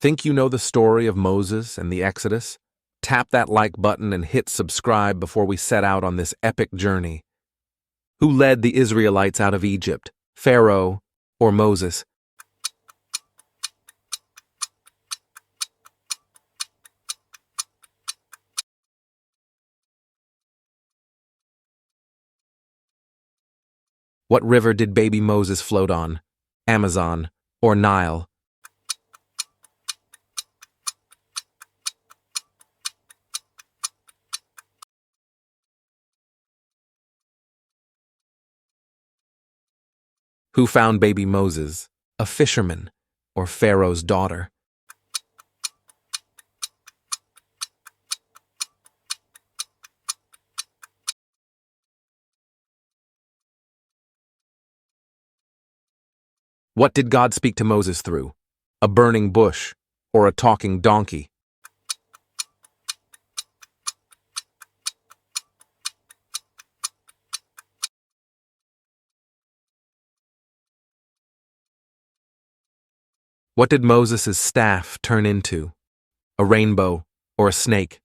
Think you know the story of Moses and the Exodus? Tap that like button and hit subscribe before we set out on this epic journey. Who led the Israelites out of Egypt? Pharaoh or Moses? What river did baby Moses float on? Amazon or Nile? Who found baby Moses? A fisherman or Pharaoh's daughter? What did God speak to Moses through? A burning bush or a talking donkey? What did Moses' staff turn into? A rainbow or a snake?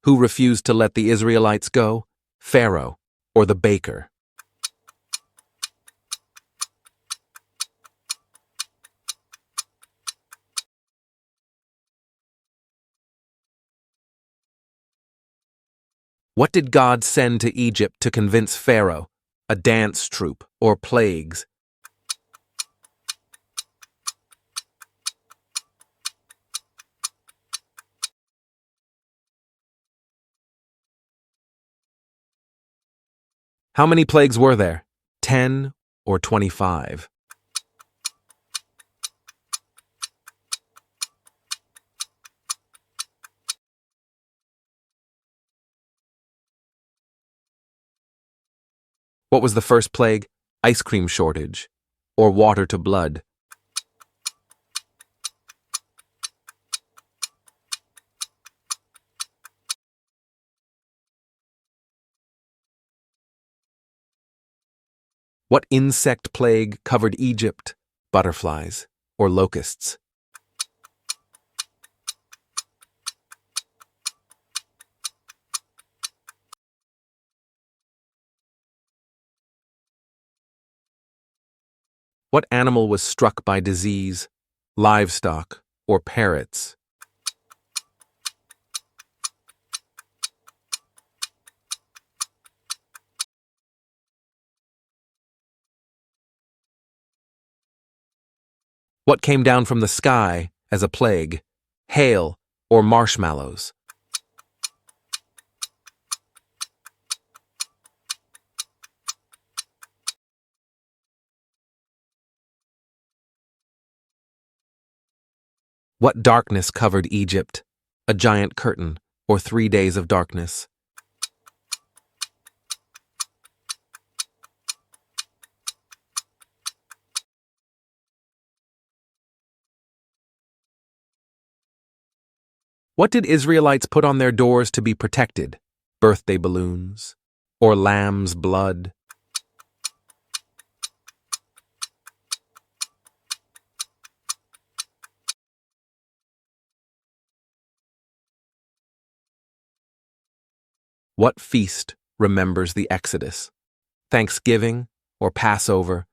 Who refused to let the Israelites go? Pharaoh or the baker? What did God send to Egypt to convince Pharaoh? A dance troupe or plagues? How many plagues were there? 10 or 25? What was the first plague? Ice cream shortage or water to blood? What insect plague covered Egypt? Butterflies or locusts? What animal was struck by disease? Livestock or parrots? What came down from the sky as a plague? Hail or marshmallows? What darkness covered Egypt? A giant curtain or 3 days of darkness? What did Israelites put on their doors to be protected? Birthday balloons or lamb's blood? What feast remembers the Exodus? Thanksgiving or Passover?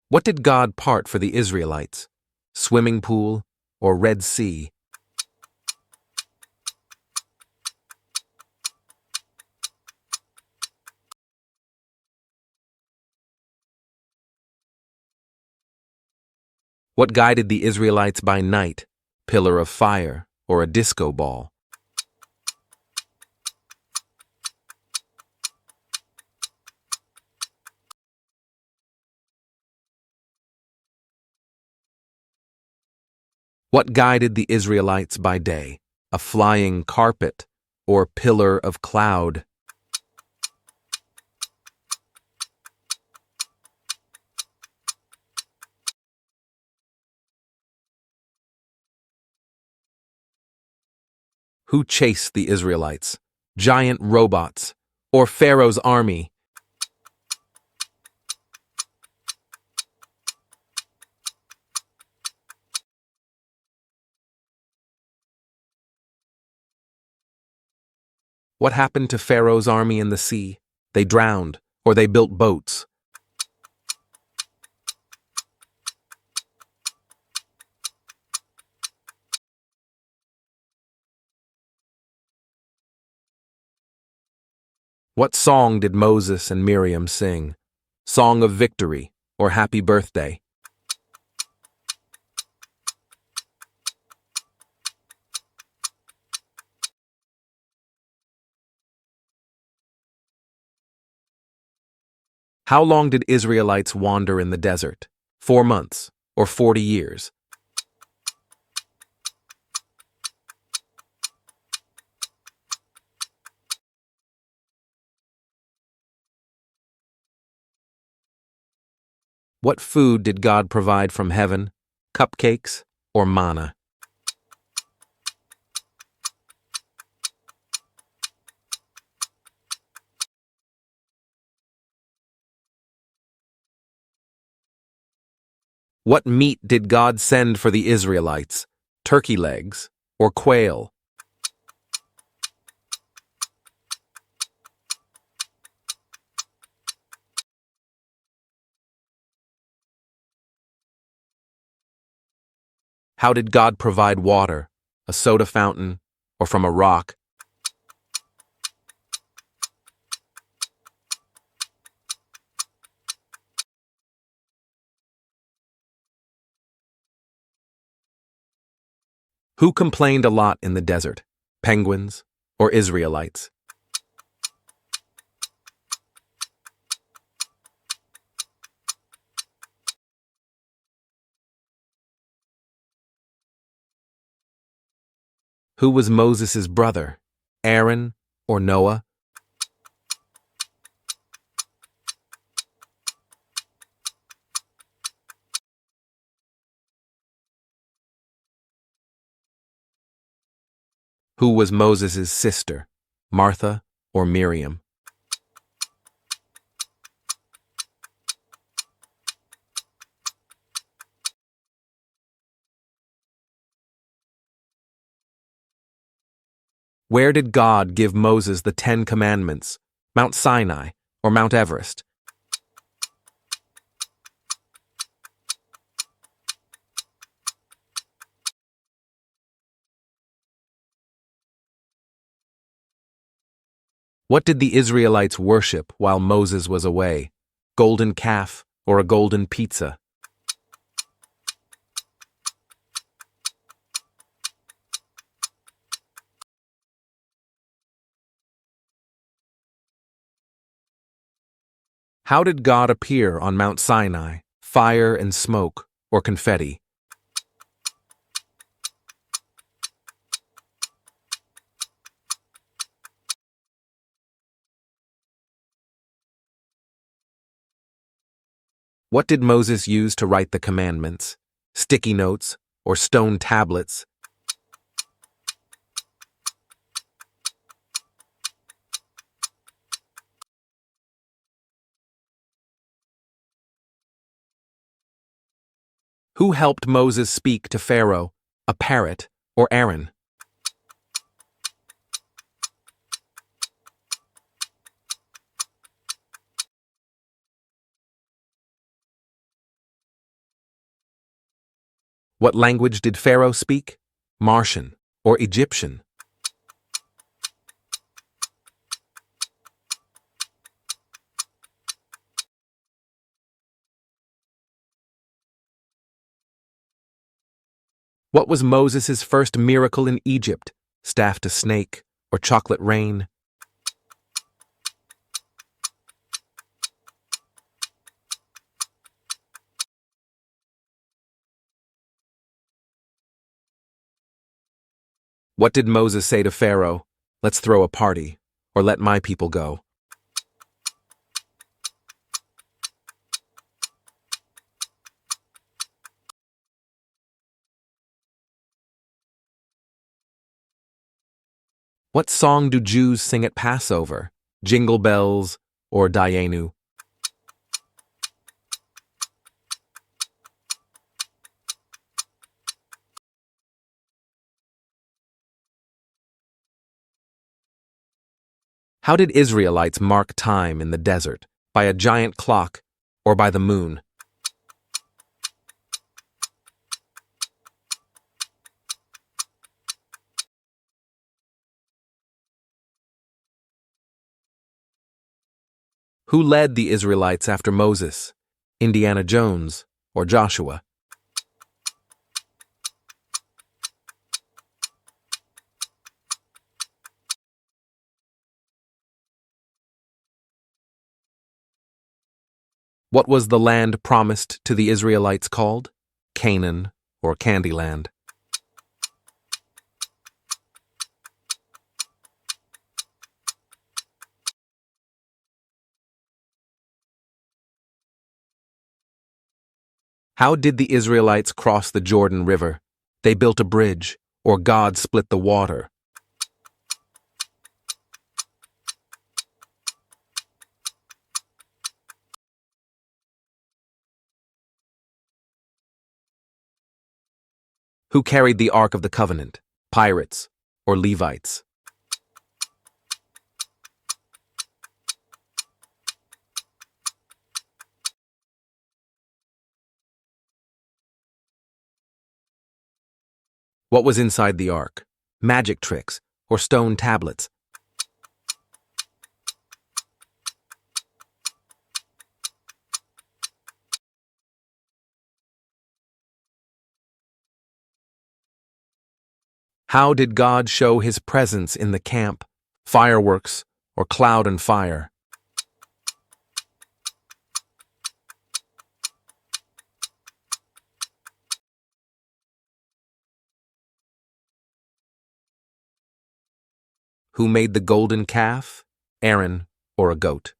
What did God part for the Israelites? Swimming pool or Red Sea? What guided the Israelites by night? Pillar of fire or a disco ball? What guided the Israelites by day? A flying carpet or pillar of cloud? Who chased the Israelites? Giant robots, or Pharaoh's army? What happened to Pharaoh's army in the sea? They drowned, or they built boats. What song did Moses and Miriam sing? Song of victory, or happy birthday? How long did Israelites wander in the desert? 4 months, or 40 years? What food did God provide from heaven? Cupcakes or manna? What meat did God send for the Israelites? Turkey legs or quail? How did God provide water? A soda fountain or from a rock? Who complained a lot in the desert? Penguins or Israelites? Who was Moses' brother? Aaron or Noah? Who was Moses' sister? Martha or Miriam? Where did God give Moses the 10 Commandments? Mount Sinai or Mount Everest? What did the Israelites worship while Moses was away? Golden calf or a golden pizza? How did God appear on Mount Sinai? Fire and smoke or confetti? What did Moses use to write the commandments? Sticky notes or stone tablets? Who helped Moses speak to Pharaoh? A parrot or Aaron? What language did Pharaoh speak? Martian or Egyptian? What was Moses' first miracle in Egypt? Staff to snake or chocolate rain? What did Moses say to Pharaoh? Let's throw a party, or let my people go. What song do Jews sing at Passover? Jingle Bells or Dayenu? How did Israelites mark time in the desert? By a giant clock or by the moon? Who led the Israelites after Moses? Indiana Jones or Joshua? What was the land promised to the Israelites called? Canaan or Candyland? How did the Israelites cross the Jordan River? They built a bridge, or God split the water? Who carried the Ark of the Covenant? Pirates or Levites? What was inside the Ark? Magic tricks or stone tablets? How did God show his presence in the camp? Fireworks or cloud and fire? Who made the golden calf? Aaron or a goat?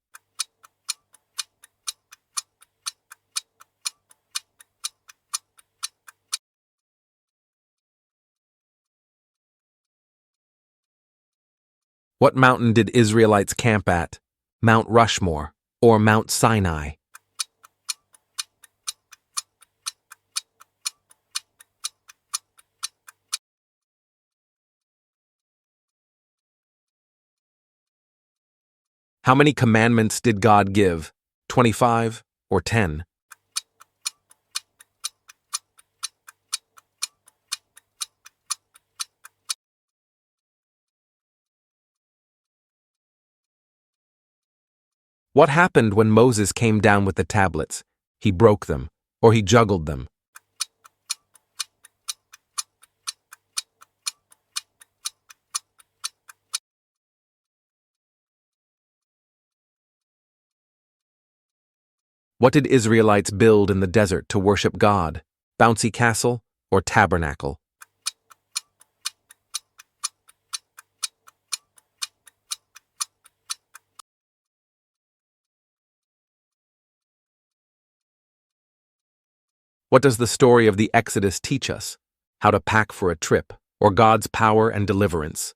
What mountain did Israelites camp at? Mount Rushmore or Mount Sinai? How many commandments did God give? 25 or 10? What happened when Moses came down with the tablets? He broke them, or he juggled them? What did Israelites build in the desert to worship God? Bouncy castle or tabernacle? What does the story of the Exodus teach us? How to pack for a trip, or God's power and deliverance?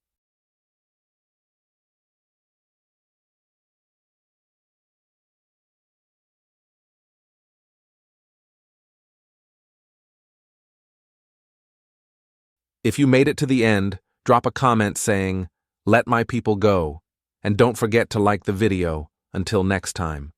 If you made it to the end, drop a comment saying, "Let my people go," and don't forget to like the video. Until next time.